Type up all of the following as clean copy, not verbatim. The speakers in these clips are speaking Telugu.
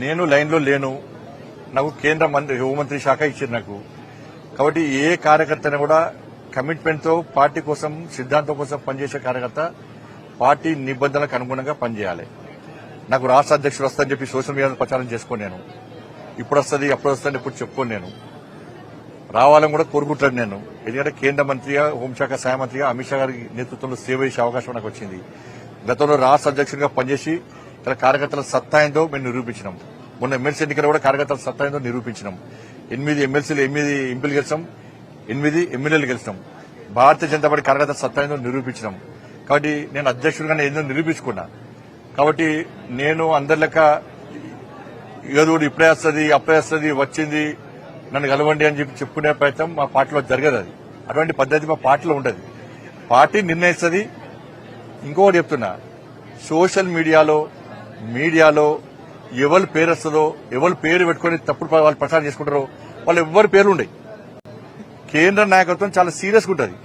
నేను లైన్లో లేను. నాకు కేంద్ర హోంమంత్రి శాఖ ఇచ్చారు నాకు. కాబట్టి ఏ కార్యకర్తను కూడా కమిట్మెంట్తో పార్టీ కోసం సిద్ధాంతం కోసం పనిచేసే కార్యకర్త పార్టీ నిబంధనలకు అనుగుణంగా పనిచేయాలి. నాకు రాష్ట్ర అధ్యక్షుడు వస్తుందని చెప్పి సోషల్ మీడియాలో ప్రచారం చేసుకోను. నేను ఇప్పుడు వస్తుంది అప్పుడు వస్తుంది ఇప్పుడు చెప్పుకోను. నేను రావాలని కూడా కోరుకుంటాను. నేను ఎందుకంటే కేంద్ర మంత్రిగా హోంశాఖ సహాయ మంత్రిగా అమిత్ షా గారి నేతృత్వంలో సేవ చేసే అవకాశం నాకు వచ్చింది. గతంలో రాష్ట్ర అధ్యక్షుడిగా పనిచేసి ఇలా కార్యకర్తల సత్తా ఏందో మేము నిరూపించినాం. మొన్న ఎమ్మెల్సీ ఎన్నికలు కూడా కార్యకర్తల సత్తా ఏందో నిరూపించినాం. 8 ఎమ్మెల్సీలు 8 ఎంపీలు గెలిచాం, 8 ఎమ్మెల్యేలు గెలిచినాం. భారతీయ జనతా పార్టీ కార్యకర్తల సత్తా ఏందో నిరూపించినాం. కాబట్టి నేను అధ్యక్షుడిగానే ఏందో నిరూపించుకున్నా. కాబట్టి నేను అందరి లెక్క ఏదో ఇప్పుడే వస్తుంది అప్పుడే వస్తుంది వచ్చింది నన్ను కలవండి అని చెప్పి చెప్పుకునే ప్రయత్నం మా పార్టీలో జరగదు. అది అటువంటి పద్ధతి మా పార్టీలో ఉండదు. పార్టీ నిర్ణయిస్తుంది. ఇంకొకటి చెప్తున్నా, సోషల్ మీడియాలో ఎవరి పేరు వస్తుందో ఎవరి పేరు పెట్టుకుని తప్పుడు వాళ్ళు ప్రచారం చేసుకుంటారో వాళ్ళు ఎవరి పేర్లు ఉండవు. కేంద్ర నాయకత్వం చాలా సీరియస్గా ఉంటుంది.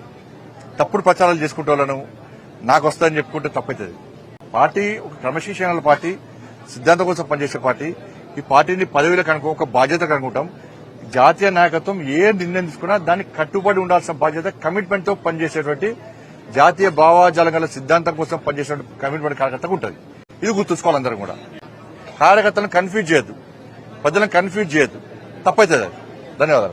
తప్పుడు ప్రచారాలు చేసుకుంటే వాళ్ళను నాకు వస్తుందని చెప్పుకుంటే తప్పవుతుంది. పార్టీ ఒక క్రమశిక్షణ పార్టీ, సిద్ధాంతం కోసం పనిచేసే పార్టీ. ఈ పార్టీని పదవిలకు ఒక బాధ్యతకు అనుకుంటాం. జాతీయ నాయకత్వం ఏ నిర్ణయం తీసుకున్నా దానికి కట్టుబడి ఉండాల్సిన బాధ్యత, కమిట్మెంట్ తో పనిచేసేటువంటి జాతీయ భావాజాలం గల సిద్ధాంతం కోసం పనిచేసే కమిట్మెంట్ కార్యకర్తకు ఉంటుంది. ఇది గుర్తుంచుకోవాలి. అందరం కూడా కార్యకర్తలను కన్ఫ్యూజ్ చేయొద్దు, ప్రజలను కన్ఫ్యూజ్ చేయొద్దు. తప్పవుతుంది. ధన్యవాదాలు.